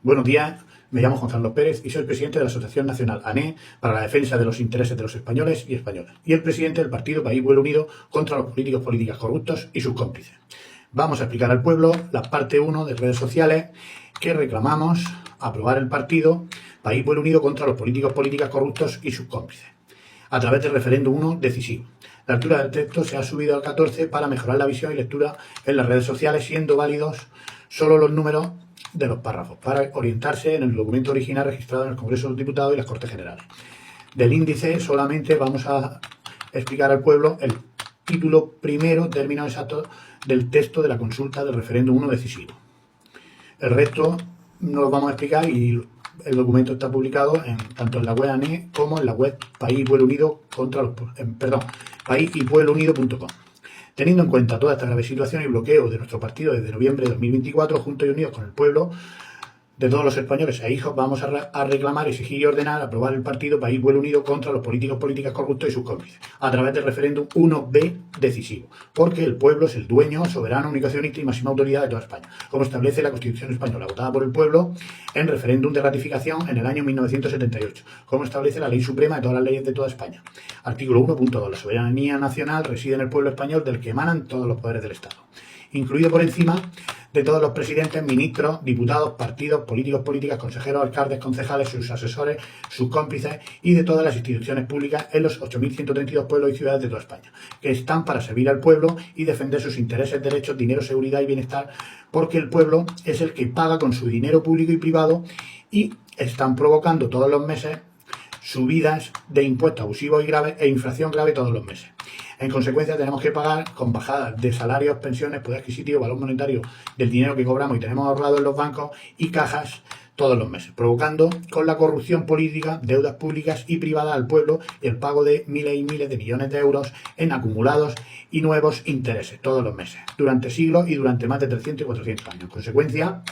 Buenos días, me llamo Juan Carlos Pérez y soy presidente de la Asociación Nacional ANE para la defensa de los intereses de los españoles y españolas y el presidente del partido País Pueblo Unido contra los políticos corruptos y sus cómplices. Vamos a explicar al pueblo la parte 1 de redes sociales que reclamamos aprobar el partido País Pueblo Unido contra los políticos corruptos y sus cómplices a través del referéndum 1 decisivo. La altura del texto se ha subido al 14 para mejorar la visión y lectura en las redes sociales, siendo válidos solo los números de los párrafos para orientarse en el documento original registrado en el Congreso de los Diputados y las Cortes Generales. Del índice solamente vamos a explicar al pueblo el título primero, términos exactos del texto de la consulta del referéndum 1 decisivo. El resto no lo vamos a explicar y el documento está publicado tanto en la web ANE como en la web País y Pueblo Unido paísypueblounido.com. Teniendo en cuenta toda esta grave situación y bloqueo de nuestro partido desde noviembre de 2024, juntos y unidos con el pueblo de todos los españoles e hijos, vamos a reclamar, exigir y ordenar aprobar el partido País Pueblo Unido contra los políticos corruptos y sus cómplices a través del referéndum 1B decisivo, porque el pueblo es el dueño, soberano, único accionista y máxima autoridad de toda España, como establece la Constitución española, votada por el pueblo en referéndum de ratificación en el año 1978, como establece la Ley Suprema de todas las leyes de toda España. Artículo 1.2. La soberanía nacional reside en el pueblo español, del que emanan todos los poderes del Estado, incluido por encima de todos los presidentes, ministros, diputados, partidos, políticos, consejeros, alcaldes, concejales, sus asesores, sus cómplices y de todas las instituciones públicas en los 8.132 pueblos y ciudades de toda España, que están para servir al pueblo y defender sus intereses, derechos, dinero, seguridad y bienestar, porque el pueblo es el que paga con su dinero público y privado y están provocando todos los meses subidas de impuestos abusivos y graves e inflación grave todos los meses. En consecuencia, tenemos que pagar con bajadas de salarios, pensiones, poder adquisitivo, valor monetario del dinero que cobramos y tenemos ahorrado en los bancos y cajas todos los meses, provocando con la corrupción política, deudas públicas y privadas al pueblo y el pago de miles y miles de millones de euros en acumulados y nuevos intereses todos los meses, durante siglos y durante más de 300 y 400 años. En consecuencia,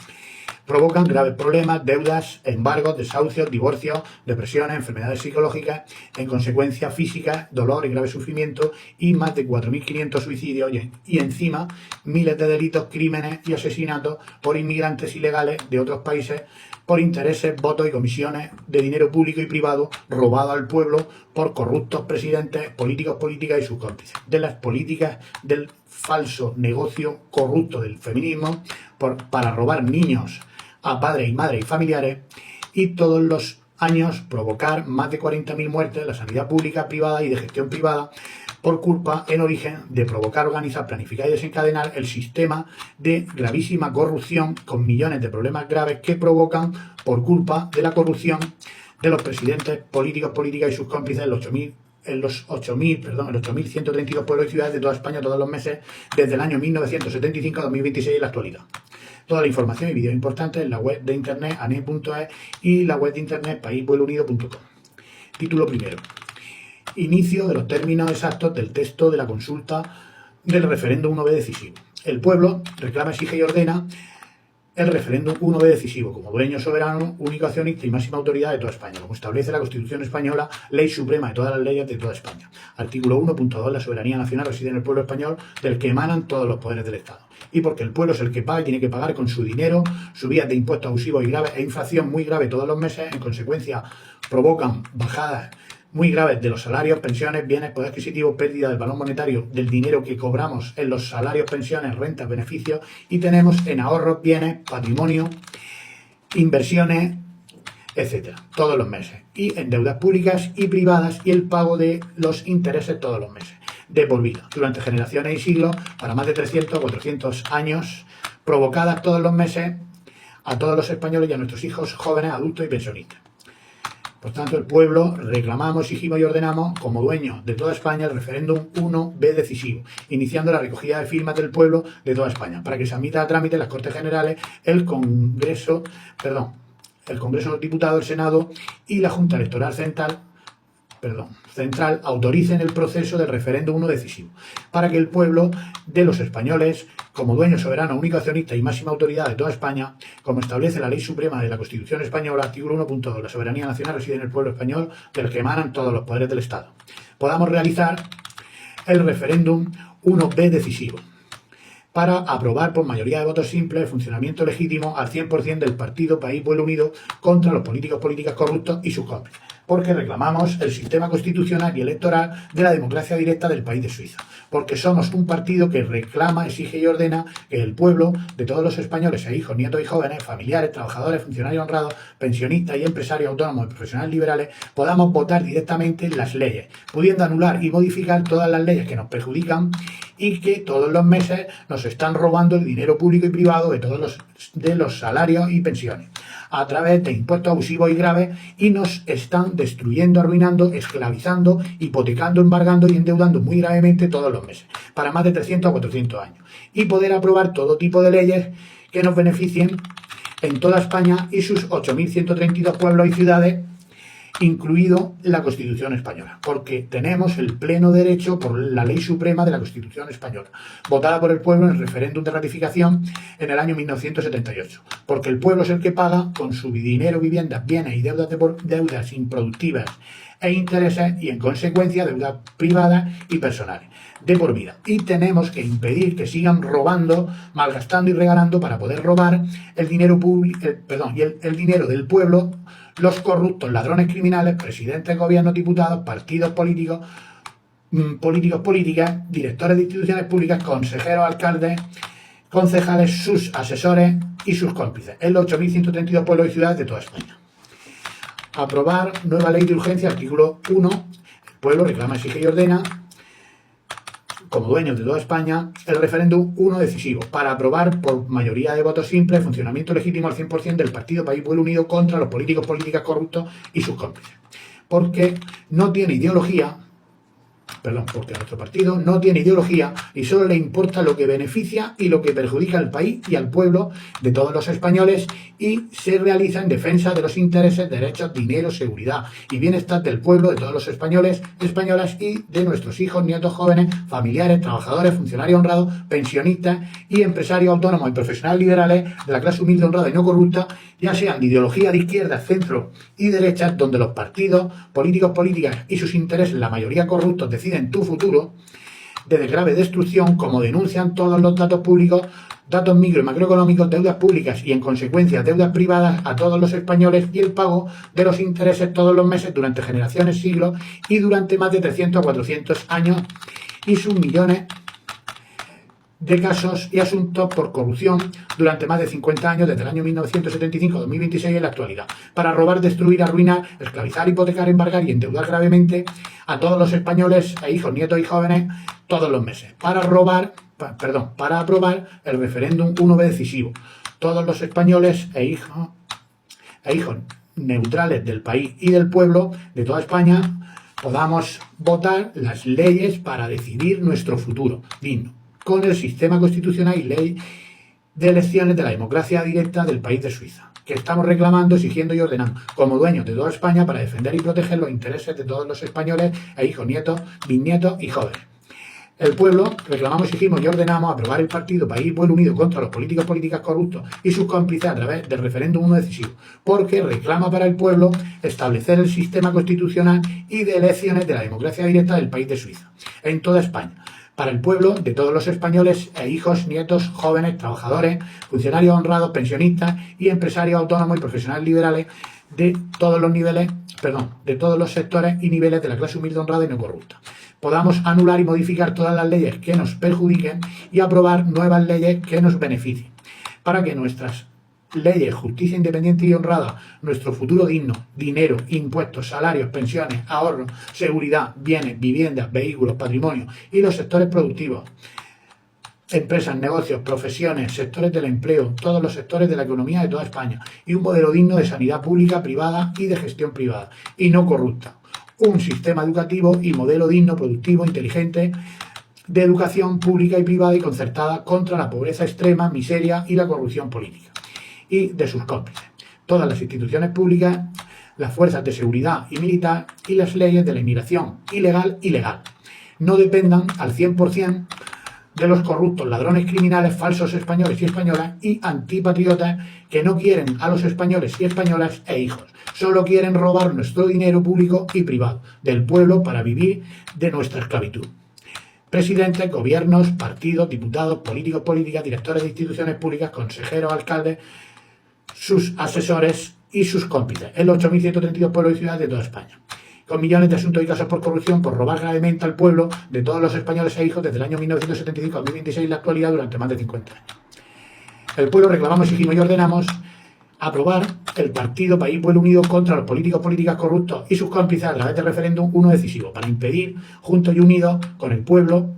provocan graves problemas, deudas, embargos, desahucios, divorcios, depresiones, enfermedades psicológicas, en consecuencia físicas, dolor y grave sufrimiento y más de 4.500 suicidios y encima miles de delitos, crímenes y asesinatos por inmigrantes ilegales de otros países por intereses, votos y comisiones de dinero público y privado robado al pueblo por corruptos presidentes, políticas y sus cómplices. De las políticas del falso negocio corrupto del feminismo para robar niños a padres y madres y familiares y todos los años provocar más de 40.000 muertes en la sanidad pública, privada y de gestión privada por culpa en origen de provocar, organizar, planificar y desencadenar el sistema de gravísima corrupción con millones de problemas graves que provocan por culpa de la corrupción de los presidentes, políticas y sus cómplices en los 8.132 pueblos y ciudades de toda España todos los meses desde el año 1975 a 2026 en la actualidad. Toda la información y vídeos importantes en la web de internet ane.es y la web de internet paísypueblounido.com. Título primero. Inicio de los términos exactos del texto de la consulta del referéndum 1B decisivo. El pueblo reclama, exige y ordena el referéndum 1B decisivo como dueño soberano, único accionista y máxima autoridad de toda España, como establece la Constitución española, Ley Suprema de todas las leyes de toda España. Artículo 1.2. La soberanía nacional reside en el pueblo español, del que emanan todos los poderes del Estado. Y porque el pueblo es el que paga y tiene que pagar con su dinero subidas de impuestos abusivos y graves e inflación muy grave todos los meses, en consecuencia provocan bajadas muy graves de los salarios, pensiones, bienes, poder adquisitivo, pérdida del valor monetario del dinero que cobramos en los salarios, pensiones, rentas, beneficios y tenemos en ahorros, bienes, patrimonio, inversiones, etcétera, todos los meses, y en deudas públicas y privadas y el pago de los intereses todos los meses, de por vida, durante generaciones y siglos, para más de 300 o 400 años, provocadas todos los meses a todos los españoles y a nuestros hijos, jóvenes, adultos y pensionistas. Por tanto, el pueblo reclamamos, exigimos y ordenamos, como dueños de toda España, el referéndum 1B decisivo, iniciando la recogida de firmas del pueblo de toda España, para que se admita a trámite en las Cortes Generales, el Congreso de los Diputados, el Senado y la Junta Electoral Central autoricen el proceso del referéndum 1 decisivo, para que el pueblo de los españoles, como dueño soberano, único accionista y máxima autoridad de toda España, como establece la Ley Suprema de la Constitución española, artículo 1.2, la soberanía nacional reside en el pueblo español, del que emanan todos los poderes del Estado, podamos realizar el referéndum 1B decisivo, para aprobar por mayoría de votos simples el funcionamiento legítimo al 100% del partido País Pueblo Unido contra los políticos, políticas corruptos y sus cómplices, porque reclamamos el sistema constitucional y electoral de la democracia directa del país de Suiza, porque somos un partido que reclama, exige y ordena que el pueblo de todos los españoles e hijos, nietos y jóvenes, familiares, trabajadores, funcionarios honrados, pensionistas y empresarios autónomos y profesionales liberales podamos votar directamente las leyes, pudiendo anular y modificar todas las leyes que nos perjudican y que todos los meses nos están robando el dinero público y privado de los salarios y pensiones a través de impuestos abusivos y graves, y nos están destruyendo, arruinando, esclavizando, hipotecando, embargando y endeudando muy gravemente todos los meses, para más de 300 o 400 años, y poder aprobar todo tipo de leyes que nos beneficien en toda España y sus 8.132 pueblos y ciudades, incluido la Constitución española, porque tenemos el pleno derecho por la ley suprema de la Constitución española, votada por el pueblo en el referéndum de ratificación en el año 1978, porque el pueblo es el que paga con su dinero, viviendas, bienes y deudas improductivas e intereses, y en consecuencia deudas privadas y personales de por vida, y tenemos que impedir que sigan robando, malgastando y regalando para poder robar el dinero público, el dinero del pueblo, los corruptos, ladrones criminales, presidentes de gobierno, diputados, partidos políticos, políticas, directores de instituciones públicas, consejeros, alcaldes, concejales, sus asesores y sus cómplices en los 8.132 pueblos y ciudades de toda España. Aprobar nueva ley de urgencia, artículo 1. El pueblo reclama, exige y ordena, como dueños de toda España, el referéndum 1 decisivo, para aprobar por mayoría de votos simples el funcionamiento legítimo al 100% del partido País Pueblo Unido contra los políticos, políticas corruptos y sus cómplices. Porque no tiene ideología, porque nuestro partido no tiene ideología y solo le importa lo que beneficia y lo que perjudica al país y al pueblo de todos los españoles, y se realiza en defensa de los intereses, derechos, dinero, seguridad y bienestar del pueblo, de todos los españoles, españolas y de nuestros hijos, nietos, jóvenes, familiares, trabajadores, funcionarios honrados, pensionistas y empresarios autónomos y profesionales liberales de la clase humilde, honrada y no corrupta, ya sean de ideología de izquierda, centro y derecha, donde los partidos, políticos, políticas y sus intereses, la mayoría corruptos, deciden tu futuro de grave destrucción, como denuncian todos los datos públicos, datos micro y macroeconómicos, deudas públicas y en consecuencia deudas privadas a todos los españoles, y el pago de los intereses todos los meses durante generaciones, siglos y durante más de 300 o 400 años, y sus millones de casos y asuntos por corrupción durante más de 50 años, desde el año 1975 a 2026 en la actualidad, para robar, destruir, arruinar, esclavizar, hipotecar, embargar y endeudar gravemente a todos los españoles e hijos, nietos y jóvenes todos los meses, para aprobar el referéndum 1B decisivo. Todos los españoles e hijos neutrales del país y del pueblo de toda España podamos votar las leyes para decidir nuestro futuro digno, con el sistema constitucional y ley de elecciones de la democracia directa del país de Suiza, que estamos reclamando, exigiendo y ordenando como dueños de toda España, para defender y proteger los intereses de todos los españoles e hijos, nietos, bisnietos y jóvenes. El pueblo reclamamos, exigimos y ordenamos aprobar el partido País Pueblo Unido contra los políticos, políticas corruptos y sus cómplices a través del referéndum 1 decisivo, porque reclama para el pueblo establecer el sistema constitucional y de elecciones de la democracia directa del país de Suiza, en toda España, para el pueblo de todos los españoles e hijos, nietos, jóvenes, trabajadores, funcionarios honrados, pensionistas y empresarios autónomos y profesionales liberales de todos los niveles, de todos los sectores y niveles de la clase humilde, honrada y no corrupta. Podamos anular y modificar todas las leyes que nos perjudiquen y aprobar nuevas leyes que nos beneficien, para que nuestras leyes, justicia independiente y honrada, nuestro futuro digno, dinero, impuestos, salarios, pensiones, ahorros, seguridad, bienes, viviendas, vehículos, patrimonio y los sectores productivos, empresas, negocios, profesiones, sectores del empleo, todos los sectores de la economía de toda España, y un modelo digno de sanidad pública, privada y de gestión privada y no corrupta. Un sistema educativo y modelo digno, productivo, inteligente, de educación pública y privada y concertada contra la pobreza extrema, miseria y la corrupción política y de sus cómplices. Todas las instituciones públicas, las fuerzas de seguridad y militar y las leyes de la inmigración ilegal y legal no dependan al 100% de los corruptos, ladrones criminales, falsos españoles y españolas y antipatriotas que no quieren a los españoles y españolas e hijos. Solo quieren robar nuestro dinero público y privado del pueblo para vivir de nuestra esclavitud. presidentes, gobiernos, partidos, diputados, políticos, políticas, directores de instituciones públicas, consejeros, alcaldes, sus asesores y sus cómplices en los 8.132 pueblos y ciudades de toda España, con millones de asuntos y casos por corrupción, por robar gravemente al pueblo de todos los españoles e hijos desde el año 1975 a 2026 en la actualidad durante más de 50 años. El pueblo reclamamos, exigimos y ordenamos aprobar el partido País Pueblo Unido contra los políticos, políticas corruptos y sus cómplices a través del referéndum 1 decisivo, para impedir, juntos y unidos con el pueblo,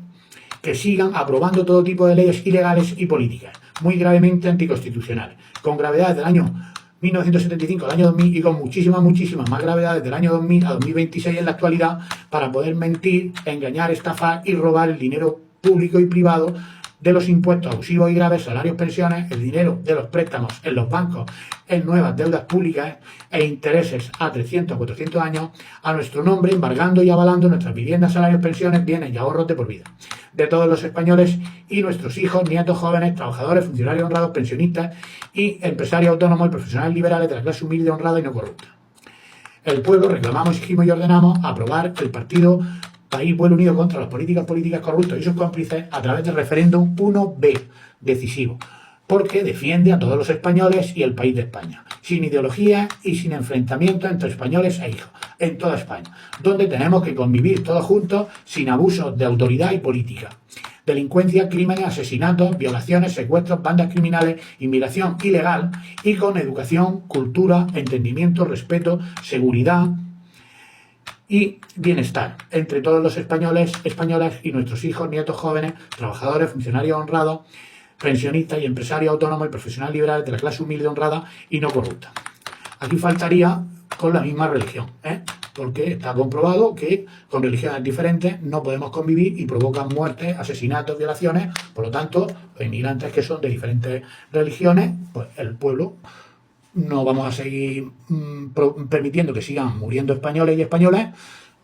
que sigan aprobando todo tipo de leyes ilegales y políticas, muy gravemente anticonstitucionales, con gravedad desde el año 1975 al año 2000 y con muchísimas más gravedad desde el año 2000 a 2026 en la actualidad, para poder mentir, engañar, estafar y robar el dinero público y privado de los impuestos abusivos y graves, salarios, pensiones, el dinero de los préstamos en los bancos, en nuevas deudas públicas e intereses a 300 o 400 años a nuestro nombre, embargando y avalando nuestras viviendas, salarios, pensiones, bienes y ahorros de por vida de todos los españoles y nuestros hijos, nietos, jóvenes, trabajadores, funcionarios honrados, pensionistas y empresarios autónomos y profesionales liberales de la clase humilde, honrada y no corrupta. El pueblo reclamamos, exigimos y ordenamos aprobar el partido País Pueblo Unido contra las políticas corruptos y sus cómplices a través del referéndum 1B decisivo, porque defiende a todos los españoles y el país de España, sin ideología y sin enfrentamiento entre españoles e hijos, en toda España, donde tenemos que convivir todos juntos sin abusos de autoridad y política, delincuencia, crímenes, asesinatos, violaciones, secuestros, bandas criminales, inmigración ilegal y con educación, cultura, entendimiento, respeto, seguridad y bienestar entre todos los españoles, españolas y nuestros hijos, nietos, jóvenes, trabajadores, funcionarios honrados, pensionistas y empresarios autónomos y profesionales liberales de la clase humilde, honrada y no corrupta. Aquí faltaría con la misma religión, porque está comprobado que con religiones diferentes no podemos convivir y provocan muertes, asesinatos, violaciones. Por lo tanto, los inmigrantes que son de diferentes religiones, pues el pueblo no vamos a seguir permitiendo que sigan muriendo españoles y españolas.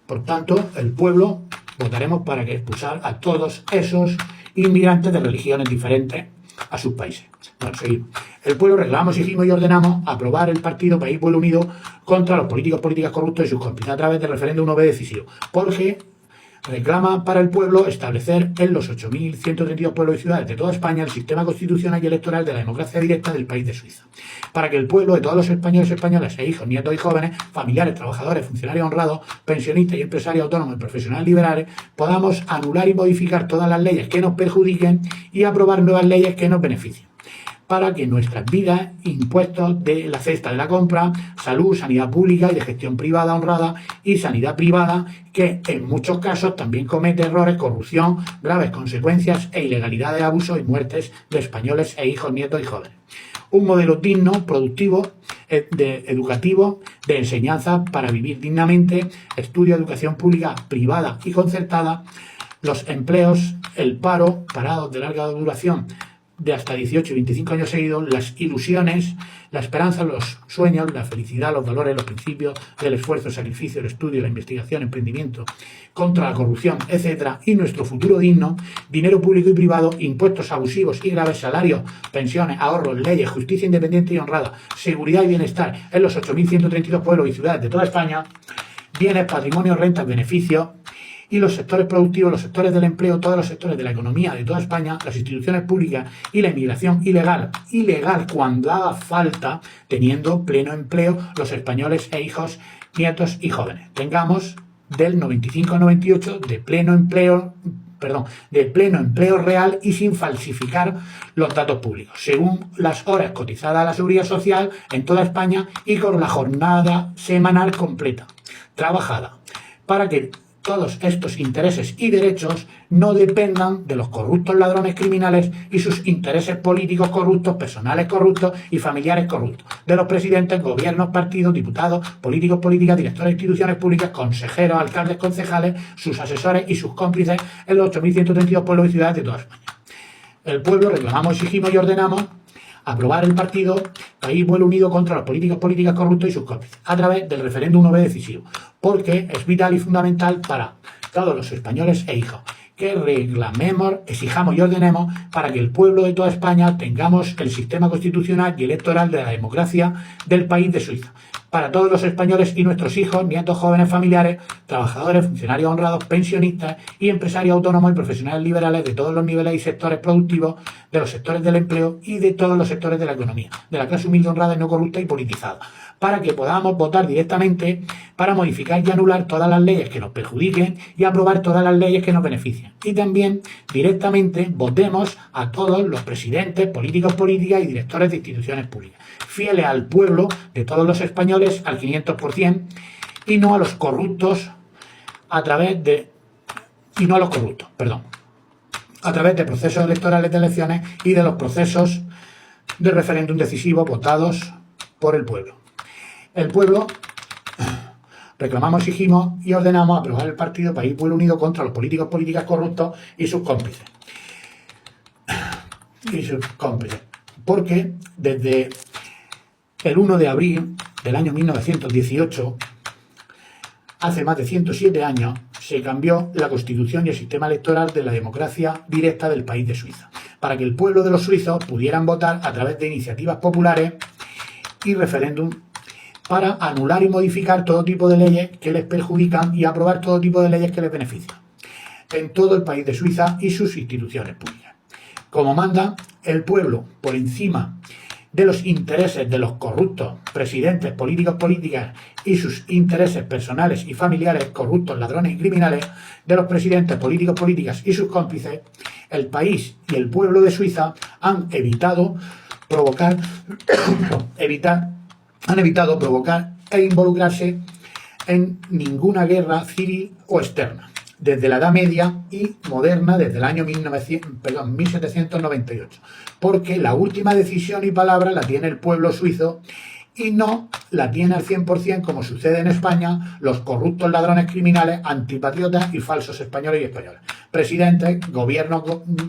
Por tanto, el pueblo votaremos para que expulsar a todos esos inmigrantes de religiones diferentes a sus países. Bueno, seguimos. El pueblo reclamamos, exigimos y ordenamos aprobar el partido País Pueblo Unido contra los políticos, políticas corruptos y sus cómplices a través del referéndum 1B decisivo, porque reclama para el pueblo establecer en los 8.132 pueblos y ciudades de toda España el sistema constitucional y electoral de la democracia directa del país de Suiza, para que el pueblo de todos los españoles, españolas e hijos, nietos y jóvenes, familiares, trabajadores, funcionarios honrados, pensionistas y empresarios autónomos y profesionales liberales, podamos anular y modificar todas las leyes que nos perjudiquen y aprobar nuevas leyes que nos beneficien, para que nuestras vidas, impuestos de la cesta de la compra, salud, sanidad pública y de gestión privada honrada y sanidad privada, que en muchos casos también comete errores, corrupción, graves consecuencias e ilegalidades, abusos y muertes de españoles e hijos, nietos y jóvenes. Un modelo digno, productivo, educativo, de enseñanza para vivir dignamente, estudio, educación pública, privada y concertada, los empleos, el paro, parados de larga duración, de hasta 18 y 25 años seguidos, las ilusiones, la esperanza, los sueños, la felicidad, los valores, los principios del esfuerzo, el sacrificio, el estudio, la investigación, emprendimiento, contra la corrupción, etc. Y nuestro futuro digno, dinero público y privado, impuestos abusivos y graves, salarios, pensiones, ahorros, leyes, justicia independiente y honrada, seguridad y bienestar en los 8.132 pueblos y ciudades de toda España, bienes, patrimonio, rentas, beneficios, y los sectores productivos, los sectores del empleo, todos los sectores de la economía de toda España, las instituciones públicas y la inmigración ilegal cuando haga falta, teniendo pleno empleo los españoles e hijos, nietos y jóvenes. Tengamos del 95 al 98 de pleno empleo real y sin falsificar los datos públicos, según las horas cotizadas a la Seguridad Social en toda España y con la jornada semanal completa, trabajada, para que todos estos intereses y derechos no dependan de los corruptos ladrones criminales y sus intereses políticos corruptos, personales corruptos y familiares corruptos, de los presidentes, gobiernos, partidos, diputados, políticos, políticas, directores de instituciones públicas, consejeros, alcaldes, concejales, sus asesores y sus cómplices en los 8.132 pueblos y ciudades de toda España. El pueblo reclamamos, exigimos y ordenamos aprobar el partido País Pueblo Unido contra los políticas corruptos y sus cómplices a través del referéndum 1B decisivo, porque es vital y fundamental para todos los españoles e hijos que reclamemos, exijamos y ordenemos para que el pueblo de toda España tengamos el sistema constitucional y electoral de la democracia del país de Suiza. Para todos los españoles y nuestros hijos, nietos, jóvenes, familiares, trabajadores, funcionarios honrados, pensionistas y empresarios autónomos y profesionales liberales de todos los niveles y sectores productivos, de los sectores del empleo y de todos los sectores de la economía, de la clase humilde, honrada y no corrupta y politizada, para que podamos votar directamente para modificar y anular todas las leyes que nos perjudiquen y aprobar todas las leyes que nos beneficien. Y también directamente votemos a todos los presidentes, políticos, políticas y directores de instituciones públicas, fieles al pueblo de todos los españoles al 500% y no a los corruptos a través de procesos electorales de elecciones y de los procesos de referéndum decisivo votados por el pueblo. El pueblo reclamamos, exigimos y ordenamos aprobar el partido País Pueblo Unido contra los políticos, políticas corruptos y sus cómplices. Porque desde el 1 de abril del año 1918, hace más de 107 años, se cambió la Constitución y el sistema electoral de la democracia directa del país de Suiza, para que el pueblo de los suizos pudieran votar a través de iniciativas populares y referéndum para anular y modificar todo tipo de leyes que les perjudican y aprobar todo tipo de leyes que les benefician en todo el país de Suiza y sus instituciones públicas. Como manda el pueblo por encima de los intereses de los corruptos presidentes, políticos, políticas y sus intereses personales y familiares, corruptos, ladrones y criminales de los presidentes, políticos, políticas y sus cómplices, el país y el pueblo de Suiza han evitado provocar e involucrarse en ninguna guerra civil o externa, desde la Edad Media y moderna desde el año 1798, porque la última decisión y palabra la tiene el pueblo suizo y no la tiene al 100%, como sucede en España, los corruptos ladrones criminales, antipatriotas y falsos españoles y españolas. Presidentes, gobiernos,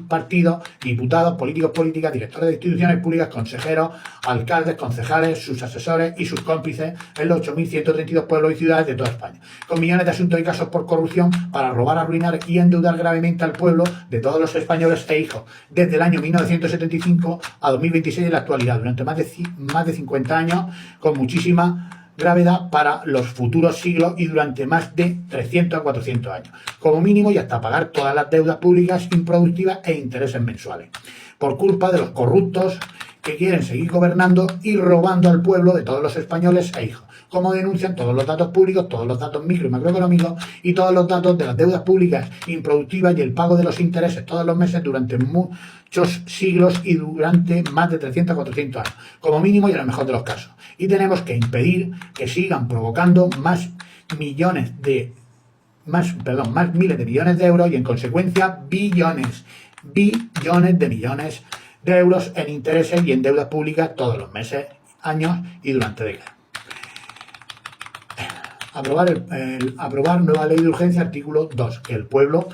partidos, diputados, políticos, políticas, directores de instituciones públicas, consejeros, alcaldes, concejales, sus asesores y sus cómplices en los 8.132 pueblos y ciudades de toda España, con millones de asuntos y casos por corrupción para robar, arruinar y endeudar gravemente al pueblo de todos los españoles e hijos, desde el año 1975 a 2026 en la actualidad, durante más de 50 años, con muchísima gravedad para los futuros siglos y durante más de 300 a 400 años, como mínimo, y hasta pagar todas las deudas públicas improductivas e intereses mensuales, por culpa de los corruptos que quieren seguir gobernando y robando al pueblo de todos los españoles e hijos, como denuncian todos los datos públicos, todos los datos micro y macroeconómicos y todos los datos de las deudas públicas improductivas y el pago de los intereses todos los meses durante muchos siglos y durante más de 300 a 400 años, como mínimo y en el mejor de los casos. Y tenemos que impedir que sigan provocando más miles de millones de euros y en consecuencia billones de millones de euros en intereses y en deudas públicas todos los meses, años y durante décadas. Aprobar nueva ley de urgencia, artículo 2, que el pueblo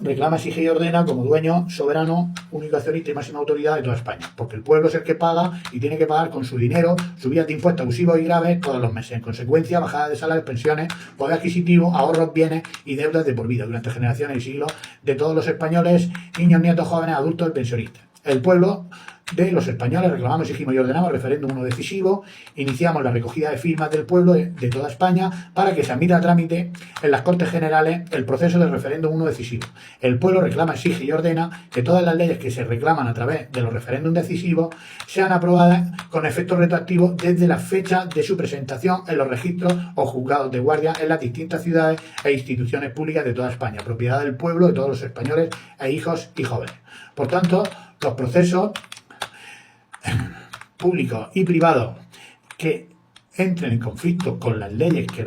reclama, exige y ordena como dueño, soberano, único accionista y máxima autoridad de toda España, porque el pueblo es el que paga y tiene que pagar con su dinero subidas de impuestos abusivos y graves todos los meses. En consecuencia, bajada de salarios, pensiones, poder adquisitivo, ahorros, bienes y deudas de por vida durante generaciones y siglos de todos los españoles, niños, nietos, jóvenes, adultos y pensionistas. El pueblo de los españoles reclamamos, exigimos y ordenamos referéndum uno decisivo. Iniciamos la recogida de firmas del pueblo de toda España para que se admita a trámite en las Cortes Generales el proceso del referéndum uno decisivo. El pueblo reclama, exige y ordena que todas las leyes que se reclaman a través de los referéndums decisivos sean aprobadas con efecto retroactivo desde la fecha de su presentación en los registros o juzgados de guardia en las distintas ciudades e instituciones públicas de toda España, propiedad del pueblo, de todos los españoles e hijos y jóvenes. Por tanto, los procesos públicos y privados que entren en conflicto con las leyes que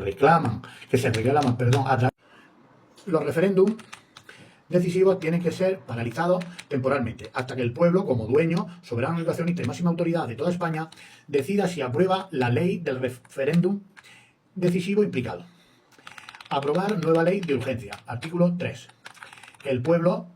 se reclaman a través de los referéndums decisivos tienen que ser paralizados temporalmente hasta que el pueblo, como dueño, soberano, educacionista y máxima autoridad de toda España, decida si aprueba la ley del referéndum decisivo implicado. Aprobar nueva ley de urgencia, artículo 3. El pueblo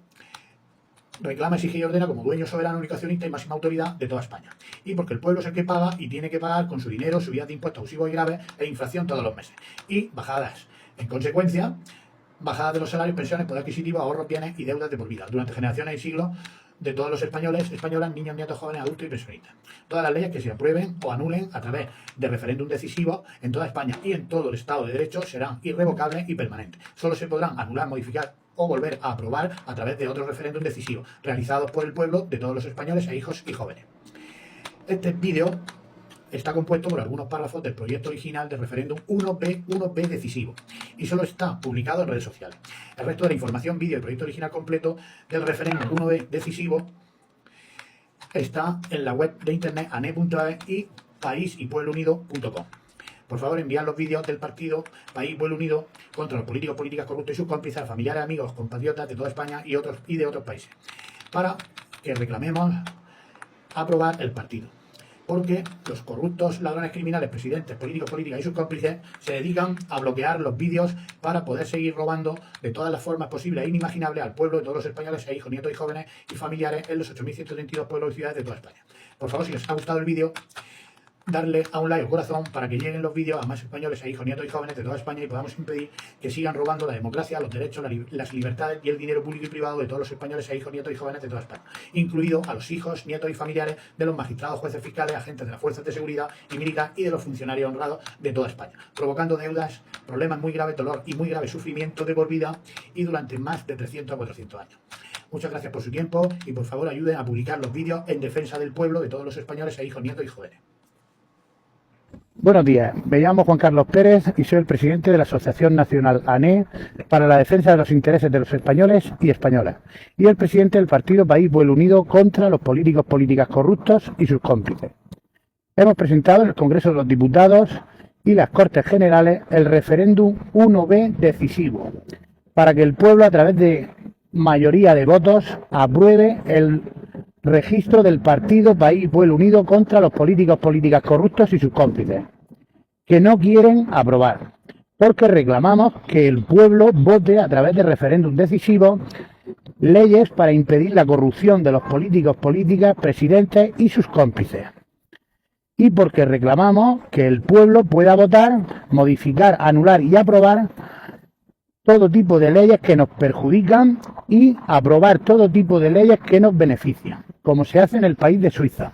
reclama, exige y ordena como dueño, soberano, único accionista y máxima autoridad de toda España. Y porque el pueblo es el que paga y tiene que pagar con su dinero subidas de impuestos abusivos y graves e inflación todos los meses. Y bajadas. En consecuencia, bajada de los salarios, pensiones, poder adquisitivo, ahorros, bienes y deudas de por vida, durante generaciones y siglos de todos los españoles, españolas, niños, nietos, jóvenes, adultos y pensionistas. Todas las leyes que se aprueben o anulen a través de referéndum decisivo en toda España y en todo el Estado de Derecho serán irrevocables y permanentes. Solo se podrán anular, modificar o volver a aprobar a través de otros referéndum decisivos realizados por el pueblo de todos los españoles e hijos y jóvenes. Este vídeo está compuesto por algunos párrafos del proyecto original del referéndum 1B decisivo y solo está publicado en redes sociales. El resto de la información, vídeo y proyecto original completo del referéndum 1B decisivo está en la web de internet ane.es y paisypueblounido.com. Por favor, enviad los vídeos del partido País Pueblo Unido contra los políticos, políticas corruptos y sus cómplices, familiares, amigos, compatriotas de toda España y de otros países, para que reclamemos aprobar el partido. Porque los corruptos, ladrones, criminales, presidentes, políticos, políticas y sus cómplices se dedican a bloquear los vídeos para poder seguir robando de todas las formas posibles e inimaginables al pueblo de todos los españoles e hijos, nietos y jóvenes y familiares en los 8.132 pueblos y ciudades de toda España. Por favor, si os ha gustado el vídeo, darle a un like o corazón para que lleguen los vídeos a más españoles e hijos, nietos y jóvenes de toda España y podamos impedir que sigan robando la democracia, los derechos, las libertades y el dinero público y privado de todos los españoles e hijos, nietos y jóvenes de toda España, incluido a los hijos, nietos y familiares de los magistrados, jueces, fiscales, agentes de las fuerzas de seguridad y militar y de los funcionarios honrados de toda España, provocando deudas, problemas muy graves, dolor y muy grave sufrimiento de por vida y durante más de 300 a 400 años. Muchas gracias por su tiempo y por favor ayuden a publicar los vídeos en defensa del pueblo de todos los españoles e hijos, nietos y jóvenes. Buenos días, me llamo Juan Carlos Pérez y soy el presidente de la Asociación Nacional ANE para la defensa de los intereses de los españoles y españolas y el presidente del partido País Pueblo Unido contra los políticos, políticas corruptos y sus cómplices. Hemos presentado en el Congreso de los Diputados y las Cortes Generales el referéndum 1B decisivo para que el pueblo, a través de mayoría de votos, apruebe el registro del partido País Pueblo Unido contra los políticos, políticas corruptos y sus cómplices, que no quieren aprobar, porque reclamamos que el pueblo vote a través de referéndum decisivo leyes para impedir la corrupción de los políticos, políticas, presidentes y sus cómplices. Y porque reclamamos que el pueblo pueda votar, modificar, anular y aprobar todo tipo de leyes que nos perjudican y aprobar todo tipo de leyes que nos benefician, como se hace en el país de Suiza.